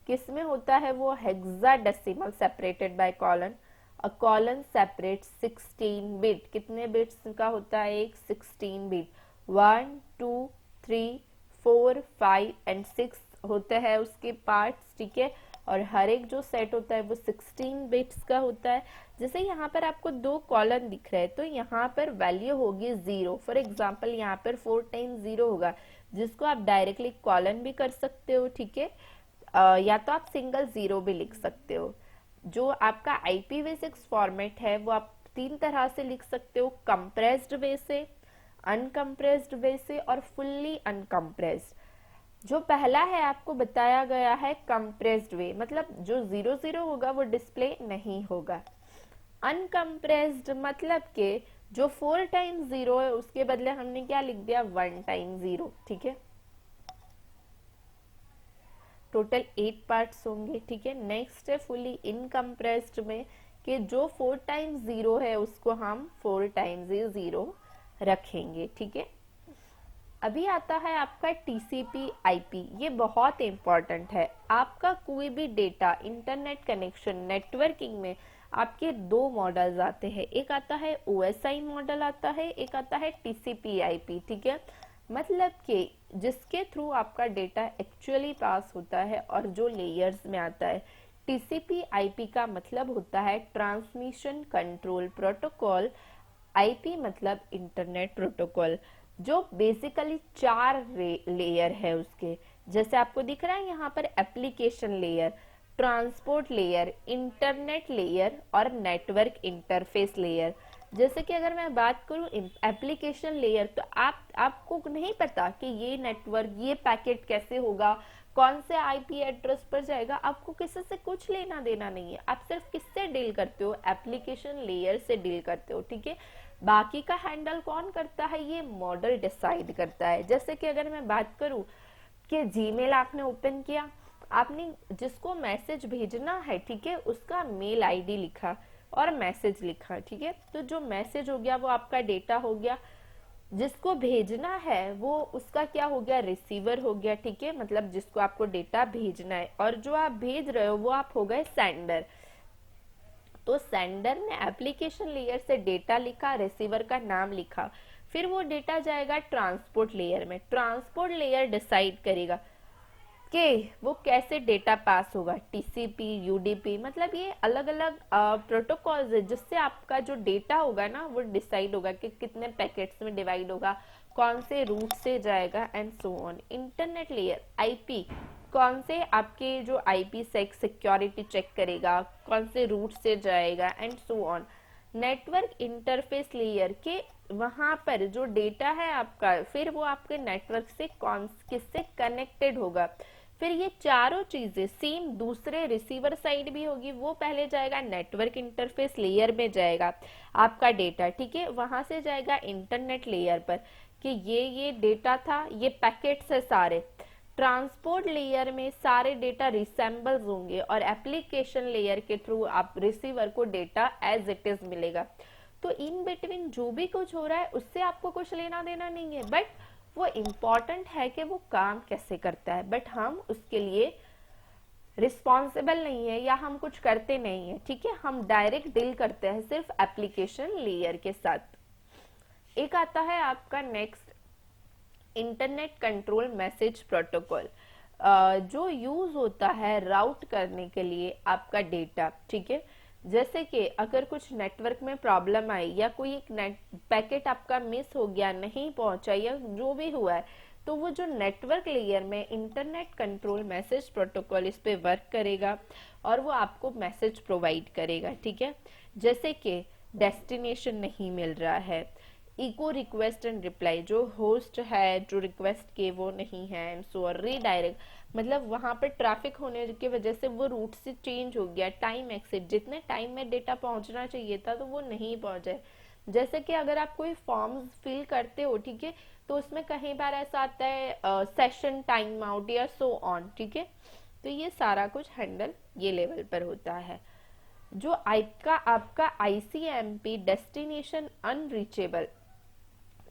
किसमें होता है वो, hexadecimal separated by colon. A colon separate 16 bit, कितने बिट्स का होता है, एक 16 बिट। 1 2 3 4 5 एंड 6 होते हैं उसके पार्ट्स। ठीक है, और हर एक जो सेट होता है वो 16 बिट्स का होता है। जैसे यहाँ पर आपको 2 कॉलन दिख रहे हैं तो यहाँ पर वैल्यू होगी 0। फॉर एग्जाम्पल यहाँ पर 4 टाइम्स 0 होगा, जिसको आप डायरेक्टली कॉलन भी कर सकते हो। ठीक है, या तो आप सिंगल 0 भी लिख सकते हो। जो आपका IPv6 फॉर्मेट है वो आप 3 तरह से लिख सकते हो, कंप्रेस्ड वे से, अनकंप्रेस्ड वे से और फुल्ली अनकंप्रेस्ड। जो पहला है आपको बताया गया है कंप्रेस्ड वे, मतलब जो 00 होगा वो डिस्प्ले नहीं होगा। अनकंप्रेस्ड मतलब के जो 4 टाइम्स 0 है उसके बदले हमने क्या लिख दिया, 1 टाइम्स 0। ठीक है, टोटल 8 पार्ट्स होंगे। ठीक है, नेक्स्ट है फुली इनकम्प्रेस्ड में कि जो 4 टाइम्स 0 है उसको हम 4 टाइम्स 0 रखेंगे। ठीक है, अभी आता है आपका TCP/IP। ये बहुत इंपॉर्टेंट है। आपका कोई भी डेटा इंटरनेट कनेक्शन नेटवर्किंग में आपके 2 मॉडल्स आते हैं, एक आता है OSI मॉडल आता है, एक आता है TCP/IP। ठीक है, मतलब कि जिसके थ्रू आपका डेटा एक्चुअली पास होता है और जो लेयर्स में आता है। TCP/IP का मतलब होता है ट्रांसमिशन कंट्रोल प्रोटोकॉल। IP मतलब इंटरनेट प्रोटोकॉल, जो बेसिकली 4 लेयर है उसके। जैसे आपको दिख रहा है यहाँ पर application layer, transport layer, internet layer और नेटवर्क इंटरफेस लेयर। जैसे कि अगर मैं बात करूं एप्लीकेशन लेयर, तो आपको नहीं पता कि ये नेटवर्क, ये पैकेट कैसे होगा, कौन से IP एड्रेस पर जाएगा, आपको किसी से कुछ लेना देना नहीं है। आप सिर्फ किससे डील करते हो, एप्लीकेशन लेयर से डील करते हो। ठीक है, बाकी का हैंडल कौन करता है, ये मॉडल डिसाइड करता है। जैसे कि अगर मैं बात करूं कि जीमेल आपने ओपन किया, आपने जिसको मैसेज भेजना है, ठीक है, उसका मेल ID लिखा और मैसेज लिखा। ठीक है, तो जो मैसेज हो गया वो आपका डेटा हो गया, जिसको भेजना है वो उसका क्या हो गया, रिसीवर हो गया। ठीक है, मतलब जिसको आपको डेटा भेजना है, और जो आप भेज रहे हो वो आप हो गए सेंडर। तो सेंडर ने एप्लीकेशन लेयर से डेटा लिखा, रिसीवर का नाम लिखा, फिर वो डेटा जाएगा ट्रांसपोर्ट लेयर में। ट्रांसपोर्ट लेयर डिसाइड करेगा कि वो कैसे डेटा पास होगा, TCP, UDP, मतलब ये अलग अलग प्रोटोकॉल्स है जिससे आपका जो डेटा होगा ना वो डिसाइड होगा कि कितने पैकेट्स में डिवाइड होगा, कौन से रूट से जाएगा and so on. Internet layer IP कौन से आपके जो IP सिक्योरिटी चेक करेगा, कौन से रूट से जाएगा and so on. Network interface layer के वहां पर जो डेटा है आपका, फिर वो आपके नेटवर्क से किससे कनेक्टेड होगा, फिर ये चारों चीजें सेम दूसरे रिसीवर साइड भी होगी, वो पहले जाएगा नेटवर्क इंटरफेस लेयर में जाएगा आपका डेटा, ठीक है, वहां से जाएगा इंटरनेट लेयर पर कि ये डेटा था, ये पैकेट्स है सारे, ट्रांसपोर्ट लेयर में सारे डेटा रिसेंबल्स होंगे और एप्लीकेशन लेयर के थ्रू आप रिसीवर को डेटा एज इट इज मिलेगा। तो इन बिटवीन जो भी कुछ हो रहा है उससे आपको कुछ लेना देना नहीं है, बट वो इम्पॉर्टेंट है कि वो काम कैसे करता है, बट हम उसके लिए रिस्पॉन्सिबल नहीं है या हम कुछ करते नहीं है, ठीक है, हम डायरेक्ट डील करते हैं सिर्फ एप्लीकेशन लेयर के साथ। एक आता है आपका next internet control message protocol, जो यूज होता है राउट करने के लिए आपका डेटा, ठीक है। जैसे कि अगर कुछ नेटवर्क में प्रॉब्लम आई या कोई एक नेट पैकेट आपका मिस हो गया, नहीं पहुंचा या जो भी हुआ है, तो वो जो नेटवर्क लेयर में इंटरनेट कंट्रोल मैसेज प्रोटोकॉल इस पे वर्क करेगा और वो आपको मैसेज प्रोवाइड करेगा, ठीक है। जैसे कि डेस्टिनेशन नहीं मिल रहा है, इको रिक्वेस्ट एंड रिप्लाई, जो होस्ट है जो रिक्वेस्ट के वो नहीं है, एंड सो रीडायरेक्ट, मतलब वहां पर ट्रैफिक होने की वजह से वो रूट से चेंज हो गया, टाइम एक्सिट, जितने टाइम में डेटा पहुंचना चाहिए था तो वो नहीं पहुंचे। जैसे कि अगर आप कोई फॉर्म्स फिल करते हो, ठीक है, तो उसमें कई बार ऐसा आता है सेशन टाइम आउट या सो ऑन, ठीक है, तो ये सारा कुछ हैंडल ये लेवल पर होता है। जो आपका आईसीएमपी डेस्टिनेशन अनरीचेबल,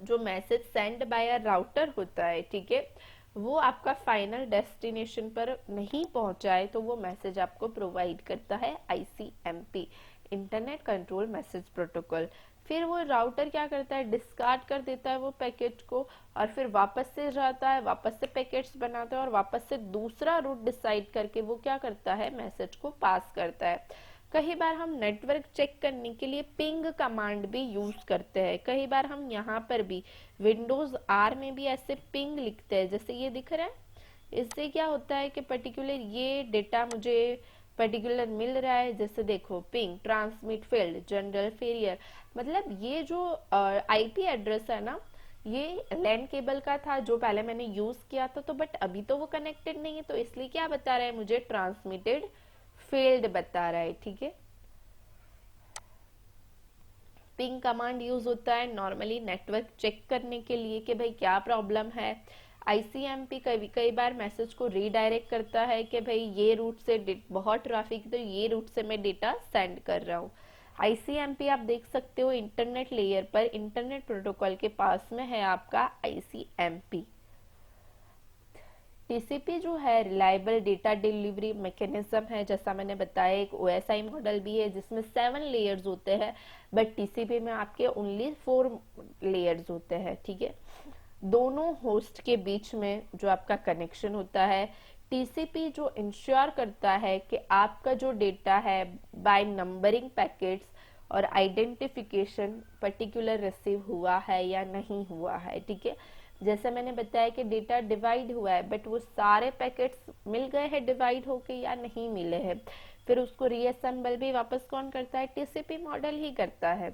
जो message send by a router होता है, ठीक है, वो आपका फाइनल डेस्टिनेशन पर नहीं पहुंचा है तो वो मैसेज आपको प्रोवाइड करता है ICMP, internet control message protocol. फिर वो राउटर क्या करता है, डिस्कार्ड कर देता है वो पैकेट को और फिर वापस से जाता है, वापस से पैकेट्स बनाता है और वापस से दूसरा रूट डिसाइड करके वो क्या करता है, मैसेज को पास करता है। कई बार हम नेटवर्क चेक करने के लिए पिंग कमांड भी यूज करते हैं, कई बार हम यहाँ पर भी विंडोज आर में भी ऐसे पिंग लिखते हैं, जैसे ये दिख रहा है। इससे क्या होता है कि पर्टिकुलर ये डेटा मुझे पर्टिकुलर मिल रहा है, जैसे देखो पिंग ट्रांसमिट फील्ड जनरल फेरियर, मतलब ये जो आईपी एड्रेस है ना, ये लैंड केबल का था जो पहले मैंने यूज किया था, तो बट अभी तो वो कनेक्टेड नहीं है, तो इसलिए क्या बता रहा है मुझे, ट्रांसमिटेड फेल्ड बता रहा है, ठीक है। पिंग कमांड यूज होता है नॉर्मली नेटवर्क चेक करने के लिए कि भाई क्या प्रॉब्लम है। आईसीएमपी कई बार मैसेज को रीडायरेक्ट करता है कि भाई ये रूट से बहुत ट्रैफिक, तो ये रूट से मैं डेटा सेंड कर रहा हूँ। आईसीएमपी आप देख सकते हो इंटरनेट लेयर पर, इंटरनेट प्रोटोकॉल के पास में है आपका आईसीएमपी। टीसीपी जो है रिलायबल डेटा डिलीवरी मैकेनिज्म है, जैसा मैंने बताया एक ओएसआई मॉडल भी है जिसमें 7 लेयर्स होते हैं, बट टीसीपी में आपके ओनली 4 लेयर्स होते हैं, ठीक है। दोनों होस्ट के बीच में जो आपका कनेक्शन होता है, टीसीपी जो इंश्योर करता है कि आपका जो डेटा है बाय नंबरिंग पैकेट्स और आइडेंटिफिकेशन पर्टिकुलर रिसीव हुआ है या नहीं हुआ है, ठीक है। जैसे मैंने बताया कि डेटा डिवाइड हुआ है, बट वो सारे पैकेट्स मिल गए हैं डिवाइड होके या नहीं मिले हैं, फिर उसको रीअसेंबल भी वापस कौन करता है, टीसीपी मॉडल ही करता है।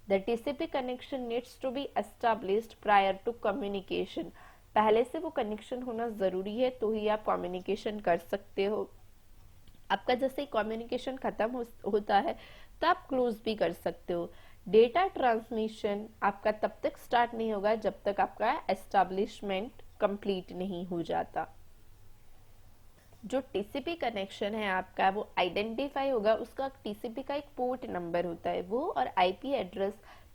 The TCP connection needs to be established prior to communication, पहले से वो कनेक्शन होना जरूरी है तो ही आप कम्युनिकेशन कर सकते हो। आपका जैसे कम्युनिकेशन खत्म होता है तो आप क्लोज भी कर सकते हो। डेटा ट्रांसमिशन आपका तब तक स्टार्ट नहीं होगा जब तक आपका एस्टैब्लिशमेंट कंप्लीट नहीं हो जाता। जो टीसीपी कनेक्शन है आपका वो आइडेंटिफाई होगा, उसका टीसीपी का एक पोर्ट नंबर होता है वो, और आईपी एड्रेस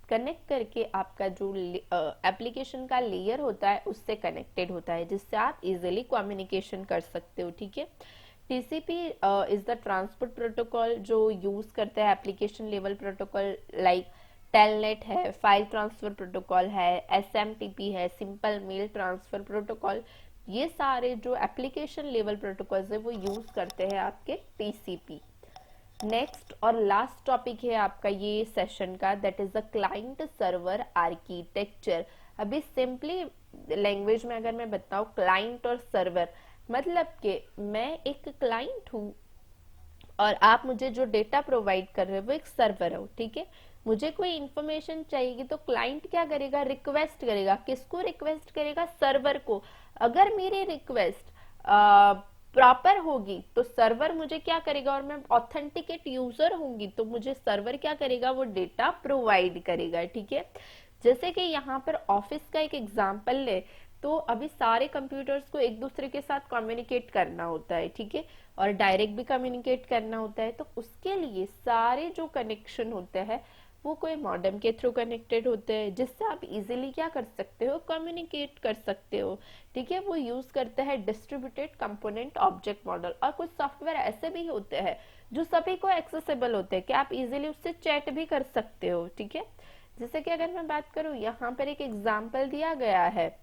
कनेक्ट करके आपका जो एप्लीकेशन का लेयर होता है उससे कनेक्टेड होता है, जिससे आप इजीली कम्युनिकेशन कर सकते हो, ठीक है। TCP is the transport protocol जो यूज करते हैं application level protocol, like telnet है, फाइल ट्रांसफर प्रोटोकॉल है, एसएमटीपी है, सिंपल मेल ट्रांसफर प्रोटोकॉल, ये सारे जो एप्लीकेशन लेवल प्रोटोकॉल्स है वो यूज करते हैं आपके टीसीपी। नेक्स्ट और लास्ट टॉपिक है आपका ये सेशन का, that is the client server architecture. अभी सिंपली लैंग्वेज में अगर मैं बताऊं क्लाइंट और सर्वर, मतलब कि मैं एक क्लाइंट हूं और आप मुझे जो डेटा प्रोवाइड कर रहे हो वो एक सर्वर हो, ठीक है। मुझे कोई इंफॉर्मेशन चाहिए तो क्लाइंट क्या करेगा, रिक्वेस्ट करेगा, किसको रिक्वेस्ट करेगा, सर्वर को। अगर मेरी रिक्वेस्ट प्रॉपर होगी तो सर्वर मुझे क्या करेगा, और मैं ऑथेंटिकेट यूजर होंगी तो मुझे सर्वर क्या करेगा, वो डेटा प्रोवाइड करेगा। ठीक है, जैसे कि यहाँ पर ऑफिस का एक एग्जांपल ले, तो अभी सारे कंप्यूटर्स को एक दूसरे के साथ कम्युनिकेट करना होता है। ठीक है, और डायरेक्ट भी कम्युनिकेट करना होता है, तो उसके लिए सारे जो कनेक्शन होते हैं वो कोई मॉडेम के थ्रू कनेक्टेड होते हैं, जिससे आप इजीली क्या कर सकते हो, कम्युनिकेट कर सकते हो। ठीक है, वो यूज करते हैं डिस्ट्रीब्यूटेड कंपोनेंट ऑब्जेक्ट मॉडल। और कुछ सॉफ्टवेयर ऐसे भी होते हैं जो सभी को एक्सेसिबल होते हैं कि आप इजीली उससे चैट भी कर सकते हो। ठीक है, जैसे कि अगर मैं बात करूं, यहाँ पर एक एग्जाम्पल दिया गया है,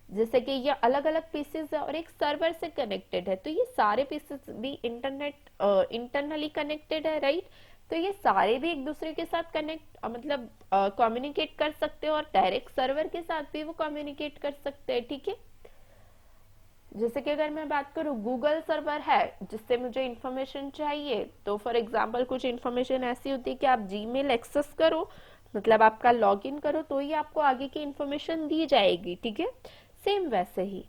जैसे कि ये अलग अलग पीसेस है और एक सर्वर से कनेक्टेड है, तो ये सारे पीसेस भी इंटरनली कनेक्टेड है, राइट। तो ये सारे भी एक दूसरे के साथ कनेक्ट मतलब कम्युनिकेट कर सकते हो, और डायरेक्ट सर्वर के साथ भी वो कम्युनिकेट कर सकते हैं। ठीक है, जैसे कि अगर मैं बात करूं, गूगल सर्वर है जिससे मुझे इंफॉर्मेशन चाहिए, तो फॉर एग्जांपल कुछ इंफॉर्मेशन ऐसी होती है कि आप जीमेल एक्सेस करो, मतलब आपका लॉगिन करो, तो ही आपको आगे की इंफॉर्मेशन दी जाएगी। ठीक है, सेम वैसे ही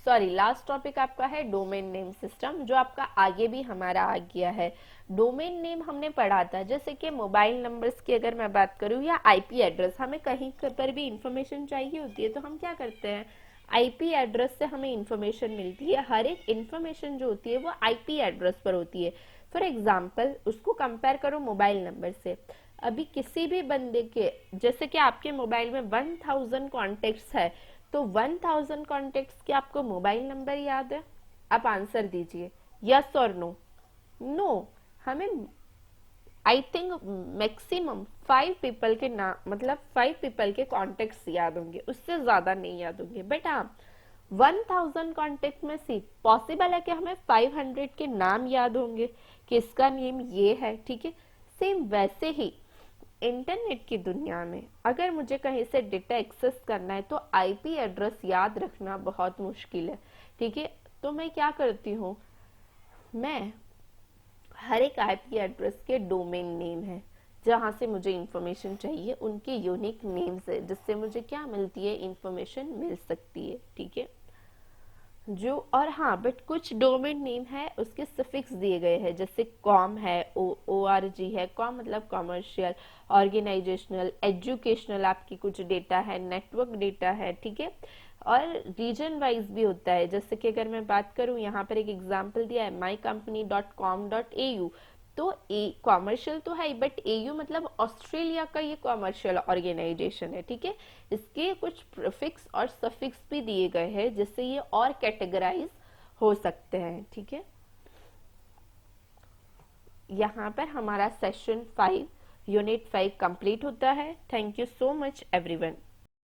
सॉरी, लास्ट टॉपिक आपका है डोमेन नेम सिस्टम, जो आपका आगे भी हमारा आ गया है। डोमेन नेम हमने पढ़ा था, जैसे कि मोबाइल नंबर्स की अगर मैं बात करूं या आईपी एड्रेस, हमें कहीं पर भी इंफॉर्मेशन चाहिए होती है तो हम क्या करते हैं, आईपी एड्रेस से हमें इंफॉर्मेशन मिलती है। हर एक इंफॉर्मेशन जो होती है वो आईपी एड्रेस पर होती है। फॉर एग्जाम्पल उसको कंपेयर करो मोबाइल नंबर से। अभी किसी भी बंदे के, जैसे कि आपके मोबाइल में 1000 कॉन्टेक्ट्स है, तो 1000 कॉन्टेक्ट्स के आपको मोबाइल नंबर याद है? आप आंसर दीजिए, यस और नो। नो, हमें आई थिंक मैक्सिमम 5 पीपल के नाम, मतलब 5 पीपल के कॉन्टेक्ट्स याद होंगे, उससे ज्यादा नहीं याद होंगे। बट हाँ, 1000 कॉन्टेक्ट में से पॉसिबल है कि हमें 500 के नाम याद होंगे कि इसका नेम ये है। ठीक है, सेम वैसे ही इंटरनेट की दुनिया में अगर मुझे कहीं से डेटा एक्सेस करना है तो आईपी एड्रेस याद रखना बहुत मुश्किल है। ठीक है, तो मैं क्या करती हूँ, मैं हर एक आईपी एड्रेस के डोमेन नेम है जहां से मुझे इंफॉर्मेशन चाहिए, उनके यूनिक नेम्स है, जिससे मुझे क्या मिलती है, इंफॉर्मेशन मिल सकती है। ठीक है, जो और हाँ, बट कुछ डोमेन नेम है उसके सफिक्स दिए गए हैं, जैसे कॉम है, ओ आर जी है। कॉम मतलब कॉमर्शियल, ऑर्गेनाइजेशनल, एजुकेशनल, आपकी कुछ डेटा है, नेटवर्क डेटा है। ठीक है, और रीजन वाइज भी होता है, जैसे कि अगर मैं बात करूं, यहाँ पर एक एग्जांपल दिया है mycompany.com.au, तो ए कॉमर्शियल तो है, बट एयू मतलब ऑस्ट्रेलिया का ये कॉमर्शियल ऑर्गेनाइजेशन है। ठीक है, इसके कुछ प्रीफिक्स और सफिक्स भी दिए गए हैं जिससे ये और कैटेगराइज हो सकते हैं। ठीक है, यहाँ पर हमारा सेशन 5 यूनिट 5 कंप्लीट होता है। Thank you so much everyone.